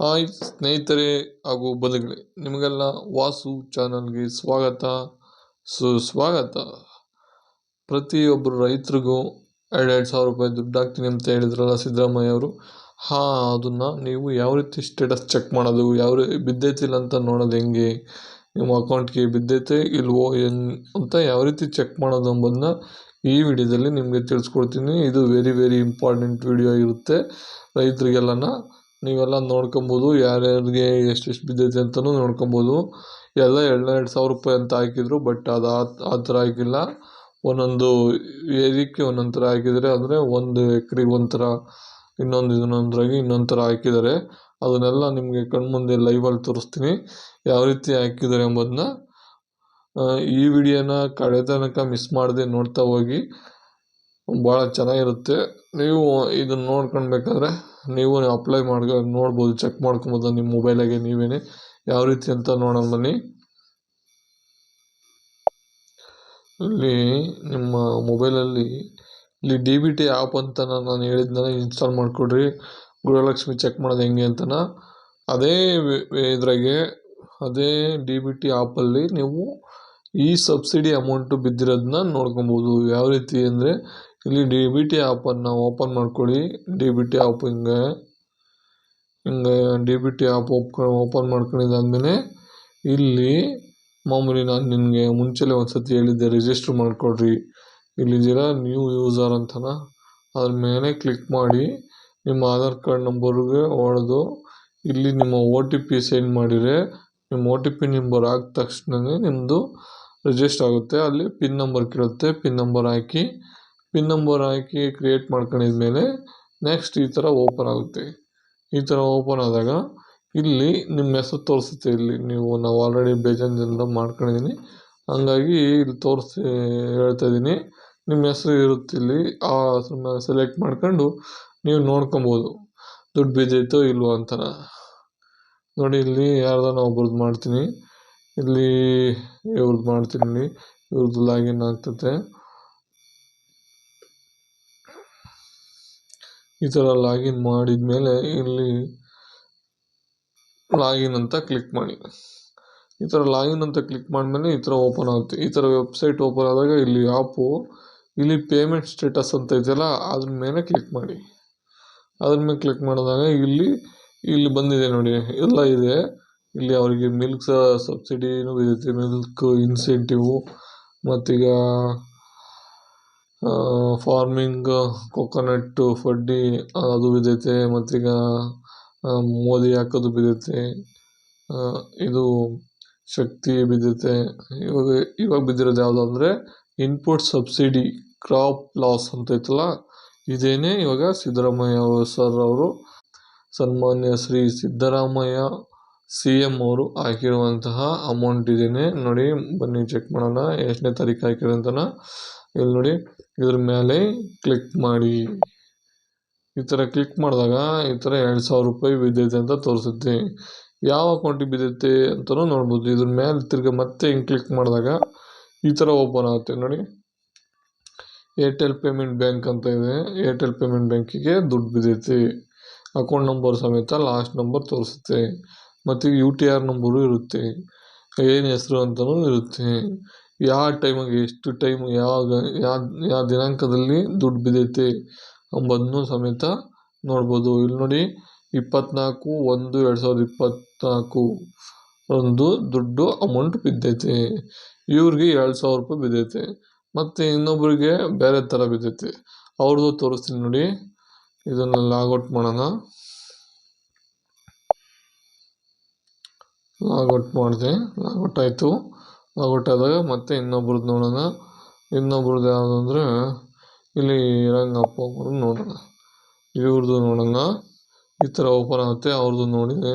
Hi ಸ್ನೇಹಿತರೆ ಹಾಗೂ ಬಂಧುಗಳೇ, ನಿಮಗೆಲ್ಲ ವಾಸು ಚಾನಲ್ಗೆ ಸ್ವಾಗತ ಸುಸ್ವಾಗತ. ಪ್ರತಿಯೊಬ್ಬರು ರೈತರಿಗೂ 2,000 ರೂಪಾಯಿ ದುಡ್ಡು ಹಾಕ್ತೀನಿ ಅಂತ ಹೇಳಿದ್ರಲ್ಲ ಸಿದ್ದರಾಮಯ್ಯ ಅವರು. ಅದನ್ನು ನೀವು ಯಾವ ರೀತಿ ಸ್ಟೇಟಸ್ ಚೆಕ್ ಮಾಡೋದು, ಬಿದ್ದೈತಿಲ್ಲ ಅಂತ ನೋಡೋದು ಹೆಂಗೆ, ನಿಮ್ಮ ಅಕೌಂಟ್ಗೆ ಬಿದ್ದೈತೆ ಇಲ್ವೋ ಅಂತ ಯಾವ ರೀತಿ ಚೆಕ್ ಮಾಡೋದು ಎಂಬುದನ್ನ ಈ ವಿಡಿಯೋದಲ್ಲಿ ನಿಮಗೆ ತಿಳಿಸ್ಕೊಡ್ತೀನಿ. ಇದು ವೆರಿ ವೆರಿ ಇಂಪಾರ್ಟೆಂಟ್ ವಿಡಿಯೋ ಇರುತ್ತೆ ರೈತರಿಗೆಲ್ಲನ. ನೀವೆಲ್ಲ ನೋಡ್ಕೊಬೋದು, ಯಾರ್ಯಾರಿಗೆ ಎಷ್ಟೆಷ್ಟು ಬಿದ್ದೈತೆ ಅಂತಲೂ ನೋಡ್ಕೊಬೋದು. ಎಲ್ಲ 2,000 ರೂಪಾಯಿ ಅಂತ ಹಾಕಿದ್ರು, ಬಟ್ ಅದು ಆ ಥರ ಹಾಕಿಲ್ಲ. ಒಂದೊಂದು ಏರಿಯಾಕ್ಕೆ ಒಂದೊಂದು ಥರ ಹಾಕಿದ್ದಾರೆ. ಅಂದರೆ ಒಂದು ಎಕರೆಗೆ ಒಂಥರ, ಇನ್ನೊಂದು ಥರ ಹಾಕಿದ್ದಾರೆ. ಅದನ್ನೆಲ್ಲ ನಿಮಗೆ ಕಣ್ಮುಂದೆ ಲೈವಲ್ಲಿ ತೋರಿಸ್ತೀನಿ ಯಾವ ರೀತಿ ಹಾಕಿದ್ದಾರೆ ಎಂಬುದನ್ನ. ಈ ವಿಡಿಯೋನ ಕಡೆ ತನಕ ಮಿಸ್ ಮಾಡದೆ ನೋಡ್ತಾ ಹೋಗಿ, ಭಾಳ ಚೆನ್ನಾಗಿರುತ್ತೆ. ನೀವು ಇದನ್ನು ನೋಡ್ಕೊಳ್ಬೇಕಾದ್ರೆ ನೀವು ಅಪ್ಲೈ ನೋಡ್ಬೋದು, ಚೆಕ್ ಮಾಡ್ಕೊಬೋದು ನಿಮ್ಮ ಮೊಬೈಲಾಗೆ ನೀವೇನೆ ಯಾವ ರೀತಿ ಅಂತ ನೋಡೋಣ ಬನ್ನಿ. ಇಲ್ಲಿ ನಿಮ್ಮ ಮೊಬೈಲಲ್ಲಿ ಇಲ್ಲಿ DBT ಆ್ಯಪ್ ಅಂತ ನಾನು ಹೇಳಿದ್ನಲ್ಲ, ಇನ್ಸ್ಟಾಲ್ ಮಾಡಿಕೊಡ್ರಿ. ಗೃಹಲಕ್ಷ್ಮಿ ಚೆಕ್ ಮಾಡೋದು ಹೆಂಗೆ ಅಂತನ ಅದೇ ಇದ್ರಾಗೆ, ಅದೇ DBT ಆ್ಯಪಲ್ಲಿ ನೀವು ಈ ಸಬ್ಸಿಡಿ ಅಮೌಂಟು ಬಿದ್ದಿರೋದನ್ನ ನೋಡ್ಕೊಬೋದು. ಯಾವ ರೀತಿ ಅಂದರೆ, ಇಲ್ಲಿ DBT ಆ್ಯಪನ್ನು ಓಪನ್ ಮಾಡ್ಕೊಳ್ಳಿ. DBT ಆ್ಯಪ್ ಹಿಂಗೆ DBT ಆ್ಯಪ್ ಓಪನ್ ಮಾಡ್ಕೊಂಡಿದ್ದಾದಮೇಲೆ ಇಲ್ಲಿ ಮಾಮೂಲಿ ನಾನು ನಿಮಗೆ ಮುಂಚೆಲೇ ಒಂದು ಸತಿ ಹೇಳಿದ್ದೆ, ರಿಜಿಸ್ಟ್ರ್ ಮಾಡಿಕೊಡ್ರಿ. ಇಲ್ಲಿದ್ದೀರಾ ನ್ಯೂ ಯೂಸರ್ ಅಂತನ, ಅದ್ರ ಮೇಲೆ ಕ್ಲಿಕ್ ಮಾಡಿ ನಿಮ್ಮ ಆಧಾರ್ ಕಾರ್ಡ್ ನಂಬರ್ಗೆ ಹೊಡೆದು ಇಲ್ಲಿ ನಿಮ್ಮ OTP ಸೆಂಡ್ ಮಾಡಿದರೆ, ನಿಮ್ಮ OTP ನಂಬರ್ ಹಾಕಿದ ತಕ್ಷಣವೇ ನಿಮ್ಮದು ರಿಜಿಸ್ಟರ್ ಆಗುತ್ತೆ. ಅಲ್ಲಿ ಪಿನ್ ನಂಬರ್ ಕೇಳುತ್ತೆ, ಪಿನ್ ನಂಬರ್ ಹಾಕಿ ಕ್ರಿಯೇಟ್ ಮಾಡ್ಕೊಂಡಿದ್ಮೇಲೆ ನೆಕ್ಸ್ಟ್ ಈ ಥರ ಓಪನ್ ಆಗುತ್ತೆ. ಈ ಥರ ಓಪನ್ ಆದಾಗ ಇಲ್ಲಿ ನಿಮ್ಮ ಹೆಸರು ತೋರಿಸುತ್ತೆ. ಇಲ್ಲಿ ನಾವು ಆಲ್ರೆಡಿ ಬೇಜಾನ್ ಜನದ ಮಾಡ್ಕೊಂಡಿದ್ದೀನಿ, ಹಂಗಾಗಿ ಇಲ್ಲಿ ಹೇಳ್ತಾ ಇದ್ದೀನಿ. ನಿಮ್ಮ ಹೆಸರು ಇರುತ್ತೆ ಇಲ್ಲಿ, ಆ ಹೆಸರನ್ನ ಸೆಲೆಕ್ಟ್ ಮಾಡ್ಕೊಂಡು ನೀವು ನೋಡ್ಕೊಬೋದು ದುಡ್ಡು ಬಿದ್ದೈತೋ ಇಲ್ವೋ ಅಂತ. ನೋಡಿ, ಇಲ್ಲಿ ಯಾರ್ದಾನ ಒಬ್ರದ್ದು ಮಾಡ್ತೀನಿ. ಇಲ್ಲಿ ಇವ್ರದ್ದು ಮಾಡ್ತೀನಿ. ಇವ್ರದ್ದು ಲಾಗಿನ್ ಆಗ್ತದೆ. ಈ ಥರ ಲಾಗಿನ್ ಮಾಡಿದ್ಮೇಲೆ ಇಲ್ಲಿ ಲಾಗಿನ್ ಅಂತ ಕ್ಲಿಕ್ ಮಾಡಿ. ಈ ಥರ ಲಾಗಿನ್ ಅಂತ ಕ್ಲಿಕ್ ಮಾಡಿದ್ಮೇಲೆ ಈ ಥರ ಓಪನ್ ಆಗುತ್ತೆ. ಈ ಥರ ವೆಬ್ಸೈಟ್ ಓಪನ್ ಆದಾಗ ಇಲ್ಲಿ ಆ್ಯಪು, ಇಲ್ಲಿ ಪೇಮೆಂಟ್ ಸ್ಟೇಟಸ್ ಅಂತ ಇದೆಯಲ್ಲ, ಅದ್ರ ಮೇಲೆ ಕ್ಲಿಕ್ ಮಾಡಿ. ಅದ್ರ ಮೇಲೆ ಕ್ಲಿಕ್ ಮಾಡಿದಾಗ ಇಲ್ಲಿ ಬಂದಿದೆ ನೋಡಿ, ಎಲ್ಲ ಇದೆ. ಇಲ್ಲಿ ಅವರಿಗೆ ಮಿಲ್ಕ್ ಸಬ್ಸಿಡಿನೂ ಬಿದ್ದೈತೆ, ಮಿಲ್ಕ್ ಇನ್ಸೆಂಟಿವು, ಮತ್ತೀಗ ಫಾರ್ಮಿಂಗ್ ಕೊಕೊನಟ್ ಫಡ್ಡಿ ಅದು ಬಿದ್ದೈತೆ, ಮತ್ತೀಗ ಮೋದಿ ಹಾಕೋದು ಬಿದ್ದೈತೆ, ಇದು ಶಕ್ತಿ ಬಿದ್ದೈತೆ. ಇವಾಗ ಬಿದ್ದಿರೋದು ಯಾವುದು ಅಂದರೆ ಇನ್ಪುಟ್ ಸಬ್ಸಿಡಿ ಕ್ರಾಪ್ ಲಾಸ್ ಅಂತ ಐತಲ್ಲ, ಇದೇನೇ ಇವಾಗ ಸಿದ್ದರಾಮಯ್ಯ ಸರ್ ಅವರು, ಸನ್ಮಾನ್ಯ ಶ್ರೀ ಸಿದ್ದರಾಮಯ್ಯ CM ಅವರು ಹಾಕಿರುವಂತಹ ಅಮೌಂಟ್ ಇದೇನೆ. ನೋಡಿ, ಬನ್ನಿ ಚೆಕ್ ಮಾಡೋಣ ಎಷ್ಟನೇ ತಾರೀಕು ಹಾಕಿರೋ ಅಂತನ. ಇಲ್ಲಿ ನೋಡಿ, ಇದ್ರ ಮೇಲೆ ಕ್ಲಿಕ್ ಮಾಡಿ. ಈ ಥರ ಕ್ಲಿಕ್ ಮಾಡಿದಾಗ ಈ ಥರ 2,000 ರೂಪಾಯಿ ಬಿದ್ದೈತೆ ಅಂತ ತೋರಿಸುತ್ತೆ. ಯಾವ ಅಕೌಂಟಿಗೆ ಬಿದ್ದೈತೆ ಅಂತಲೂ ನೋಡ್ಬೋದು. ಇದ್ರ ಮೇಲೆ ತಿರ್ಗಿ ಮತ್ತೆ ಹಿಂಗೆ ಕ್ಲಿಕ್ ಮಾಡಿದಾಗ ಈ ಥರ ಓಪನ್ ಆಗುತ್ತೆ ನೋಡಿ. ಏರ್ಟೆಲ್ ಪೇಮೆಂಟ್ ಬ್ಯಾಂಕ್ ಅಂತ ಇದೆ, ಏರ್ಟೆಲ್ ಪೇಮೆಂಟ್ ಬ್ಯಾಂಕಿಗೆ ದುಡ್ಡು ಬಿದ್ದೈತೆ. ಅಕೌಂಟ್ ನಂಬರ್ ಸಮೇತ ಲಾಸ್ಟ್ ನಂಬರ್ ತೋರಿಸುತ್ತೆ. ಮತ್ತು UTR ನಂಬರು ಇರುತ್ತೆ, ಏನು ಹೆಸರು ಅಂತಲೂ ಇರುತ್ತೆ, ಯಾವ ಟೈಮಿಗೆ ಎಷ್ಟು ಟೈಮ್ ಯಾವ ದಿನಾಂಕದಲ್ಲಿ ದುಡ್ಡು ಬಿದ್ದೈತೆ ಎಂಬುದನ್ನು ಸಮೇತ ನೋಡ್ಬೋದು. ಇಲ್ಲಿ ನೋಡಿ, 24/1/2024 ಒಂದು ದುಡ್ಡು ಅಮೌಂಟ್ ಬಿದ್ದೈತೆ. ಇವ್ರಿಗೆ 2,000 ರೂಪಾಯಿ ಬಿದ್ದೈತೆ. ಮತ್ತು ಇನ್ನೊಬ್ಬರಿಗೆ ಬೇರೆ ಥರ ಬಿದ್ದೈತೆ, ಅವ್ರದ್ದು ತೋರಿಸ್ತೀನಿ ನೋಡಿ. ಇದನ್ನು ಲಾಗೌಟ್ ಮಾಡೋಣ. ಲಾಗೌಟ್ ಮಾಡಿದೆ, ಲಾಗೌಟ್ ಆಯಿತು. ಲಾಗೌಟ್ ಆದಾಗ ಮತ್ತೆ ಇನ್ನೊಬ್ರದ್ದು ನೋಡೋಣ. ಇನ್ನೊಬ್ರದ್ದು ಯಾವುದು ಅಂದರೆ ಇಲ್ಲಿ ರಂಗಪ್ಪ ಅವರು ನೋಡೋಣ, ಇವ್ರದ್ದು ನೋಡೋಣ. ಈ ಥರ ಓಪನ್ ಆಗುತ್ತೆ. ಅವ್ರದ್ದು ನೋಡಿದೆ,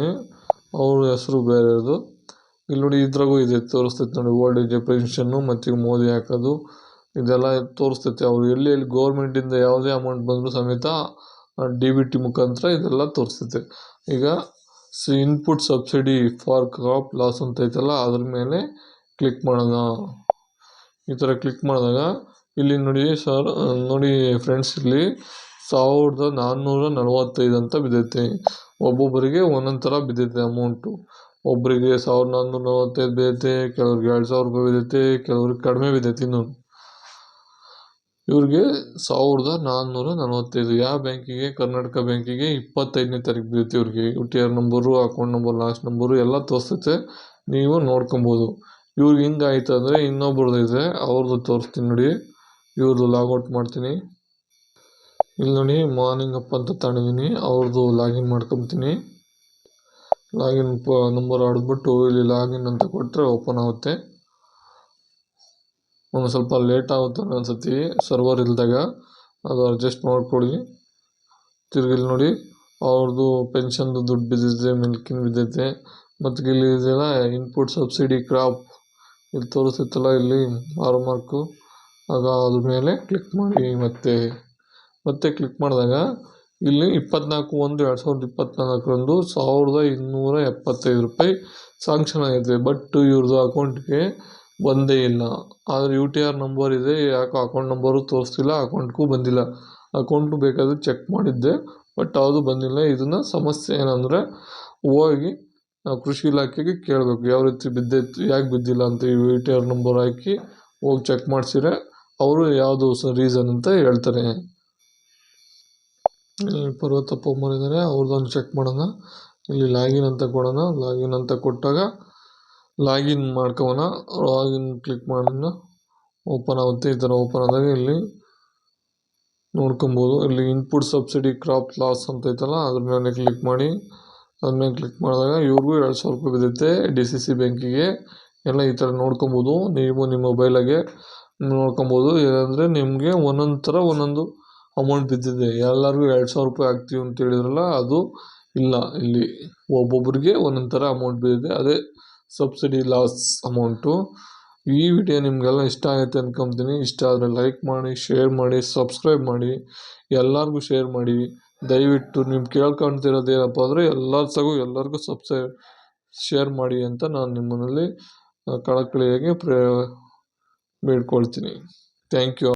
ಅವ್ರ ಹೆಸರು ಬೇರೆಯದು. ಇಲ್ಲಿ ನೋಡಿ, ಇದ್ರಾಗೂ ಇದೆ ತೋರಿಸ್ತೈತೆ ನೋಡಿ, ಓಲ್ಡ್ ಏಜ್ ಪೆನ್ಷನ್ನು ಮತ್ತು ಮೋದಿ ಹಾಕೋದು ಇದೆಲ್ಲ ತೋರಿಸ್ತೈತೆ. ಅವರು ಎಲ್ಲಿ ಗೌರ್ಮೆಂಟಿಂದ ಯಾವುದೇ ಅಮೌಂಟ್ ಬಂದರೂ ಸಮೇತ DBT ಮುಖಾಂತರ ಇದೆಲ್ಲ ತೋರಿಸ್ತೈತೆ. ಈಗ input subsidy for crop loss ಅಂತ ಐತಲ್ಲ, ಅದ್ರ ಮೇಲೆ ಕ್ಲಿಕ್ ಮಾಡೋಣ. ಈ ಥರ ಕ್ಲಿಕ್ ಮಾಡಿದಾಗ ಇಲ್ಲಿ ನೋಡಿ ನೋಡಿ ಫ್ರೆಂಡ್ಸ್, ಇಲ್ಲಿ 1445 ಅಂತ ಬಿದ್ದೈತೆ. ಒಬ್ಬೊಬ್ಬರಿಗೆ ಒಂದೊಂದು ಥರ ಬಿದ್ದೈತೆ ಅಮೌಂಟು. ಒಬ್ಬರಿಗೆ 1445 ಬಿದ್ದೈತೆ, ಕೆಲವ್ರಿಗೆ 2000 ರೂಪಾಯಿ ಬಿದ್ದೈತೆ, ಕೆಲವ್ರಿಗೆ ಕಡಿಮೆ ಬಿದ್ದೈತೆ. ಇನ್ನು ಇವ್ರಿಗೆ 1445. ಯಾವ ಬ್ಯಾಂಕಿಗೆ? ಕರ್ನಾಟಕ ಬ್ಯಾಂಕಿಗೆ 25ನೇ ತಾರೀಕು ಬಿದ್ದೈತೆ ಇವ್ರಿಗೆ. UTR number, account number, last number ಎಲ್ಲ ತೋರಿಸ್ತೈತೆ, ನೀವು ನೋಡ್ಕೊಬೋದು. ಇವ್ರಿಗೆ ಹಿಂಗಾಯ್ತು ಅಂದರೆ ಇನ್ನೊಬ್ರದ್ದು ಇದೆ, ಅವ್ರದ್ದು ತೋರಿಸ್ತೀನಿ ನೋಡಿ. ಇವ್ರದ್ದು ಲಾಗೌಟ್ ಮಾಡ್ತೀನಿ. ಇಲ್ಲಿ ನೋಡಿ ಮಾರ್ನಿಂಗ್ ಅಪ್ ಅಂತ ತಗೊಂಡಿದ್ದೀನಿ, ಅವ್ರದ್ದು ಲಾಗಿನ್ ಮಾಡ್ಕೊತೀನಿ. ಲಾಗಿನ್ ನಂಬರ್ ಆಡಿದ್ಬಿಟ್ಟು ಇಲ್ಲಿ ಲಾಗಿನ್ ಅಂತ ಕೊಟ್ಟರೆ ಓಪನ್ ಆಗುತ್ತೆ. ಒಂದು ಸ್ವಲ್ಪ ಲೇಟ್ ಆಗುತ್ತೆ ಅನ್ಸತಿ ಸರ್ವರ್ ಇಲ್ದಾಗ, ಅದು ಅಡ್ಜಸ್ಟ್ ಮಾಡ್ಕೊಳ್ಳಿ. ತಿರ್ಗಿಲ್ಲಿ ನೋಡಿ ಅವ್ರದ್ದು ಪೆನ್ಷನ್ದು ದುಡ್ಡು ಬಿದ್ದಿದೆ, ಮಿಲ್ಕಿನ್ ಬಿದ್ದೈತೆ. ಮತ್ತು ಇಲ್ಲಿ ಇದೆಲ್ಲ ಇನ್ಪುಟ್ ಸಬ್ಸಿಡಿ ಕ್ರಾಪ್ ಇಲ್ಲಿ ತೋರಿಸುತ್ತಲ್ಲ, ಇಲ್ಲಿ ಆರು ಮಾರ್ಕು, ಆಗ ಅದ್ರ ಮೇಲೆ ಕ್ಲಿಕ್ ಮಾಡಿ. ಮತ್ತೆ ಕ್ಲಿಕ್ ಮಾಡಿದಾಗ ಇಲ್ಲಿ 24/1/2024 1275 ರೂಪಾಯಿ ಸಾಂಕ್ಷನ್ ಆಗಿದೆ. ಬಟ್ ಇವ್ರದ್ದು ಅಕೌಂಟ್ಗೆ ಬಂದೇ ಇಲ್ಲ. ಆದರೆ UTR ನಂಬರ್ ಇದೆ, ಯಾಕೋ ಅಕೌಂಟ್ ನಂಬರು ತೋರಿಸ್ತಿಲ್ಲ, ಅಕೌಂಟ್ಗೂ ಬಂದಿಲ್ಲ. ಅಕೌಂಟು ಬೇಕಾದರೆ ಚೆಕ್ ಮಾಡಿದ್ದೆ, ಬಟ್ ಯಾವುದು ಬಂದಿಲ್ಲ. ಇದನ್ನು ಸಮಸ್ಯೆ ಏನಂದರೆ ಹೋಗಿ ಕೃಷಿ ಇಲಾಖೆಗೆ ಕೇಳಬೇಕು, ಯಾವ ರೀತಿ ಬಿದ್ದೈತೆ, ಯಾಕೆ ಬಿದ್ದಿಲ್ಲ ಅಂತ. UTR ನಂಬರ್ ಹಾಕಿ ಹೋಗಿ ಚೆಕ್ ಮಾಡಿಸಿದ್ರೆ ಅವರು ಯಾವುದು ರೀಸನ್ ಅಂತ ಹೇಳ್ತಾರೆ. ಪರ್ವತಪ್ಪ ಮಾಡಿದ್ದಾರೆ, ಅವ್ರದ್ದೊಂದು ಚೆಕ್ ಮಾಡೋಣ. ಇಲ್ಲಿ ಲಾಗಿನ್ ಅಂತ ಕೊಡೋಣ. ಲಾಗಿನ್ ಅಂತ ಕೊಟ್ಟಾಗ ಲಾಗಿನ್ ಮಾಡ್ಕೊಬೋಣ. ಲಾಗಿನ್ ಕ್ಲಿಕ್ ಮಾಡೋಣ, ಓಪನ್ ಆಗುತ್ತೆ. ಈ ಥರ ಓಪನ್ ಆದಾಗ ಇಲ್ಲಿ ನೋಡ್ಕೊಬೋದು. ಇಲ್ಲಿ ಇನ್ಪುಟ್ ಸಬ್ಸಿಡಿ ಕ್ರಾಪ್ ಲಾಸ್ ಅಂತ ಐತಲ್ಲ, ಅದ್ರ ಮೇಲೆ ಕ್ಲಿಕ್ ಮಾಡಿ. ಅದ್ಮೇಲೆ ಕ್ಲಿಕ್ ಮಾಡಿದಾಗ ಇವ್ರಿಗೂ 2000 ರೂಪಾಯಿ ಬಿದ್ದೈತೆ DCC ಬ್ಯಾಂಕಿಗೆ. ಎಲ್ಲ ಈ ಥರ ನೋಡ್ಕೊಬೋದು. ನೀವು ನಿಮ್ಮ ಮೊಬೈಲಾಗೆ ನೋಡ್ಕೊಬೋದು. ಏನಂದರೆ ನಿಮಗೆ ಒಂದೊಂದು ಥರ ಒಂದೊಂದು ಅಮೌಂಟ್ ಬಿದ್ದಿದೆ. ಎಲ್ಲರಿಗೂ 2000 ರೂಪಾಯಿ ಹಾಕ್ತೀವಿ ಅಂತ ಹೇಳಿದ್ರಲ್ಲ, ಅದು ಇಲ್ಲ. ಇಲ್ಲಿ ಒಬ್ಬೊಬ್ಬರಿಗೆ ಒಂದೊಂದು ಥರ ಅಮೌಂಟ್ ಬಿದ್ದಿದೆ, ಅದೇ ಸಬ್ಸಿಡಿ ಲಾಸ್ ಅಮೌಂಟು. ಈ ವಿಡಿಯೋ ನಿಮಗೆಲ್ಲ ಇಷ್ಟ ಆಗುತ್ತೆ ಅಂದ್ಕೊತೀನಿ. ಇಷ್ಟ ಆದರೆ ಲೈಕ್ ಮಾಡಿ, ಶೇರ್ ಮಾಡಿ, ಸಬ್ಸ್ಕ್ರೈಬ್ ಮಾಡಿ, ಎಲ್ಲರಿಗೂ ಶೇರ್ ಮಾಡಿ. ದಯವಿಟ್ಟು ನೀವು ಕೇಳ್ಕೊಳ್ತಿರೋದು ಏನಪ್ಪ ಅಂದರೆ ಎಲ್ಲರಿಗೂ ಶೇರ್ ಮಾಡಿ ಅಂತ ನಾನು ನಿಮ್ಮಲ್ಲಿ ಕಳಕಳಿಯಾಗಿ ಬೇಡ್ಕೊಳ್ತೀನಿ. Thank you.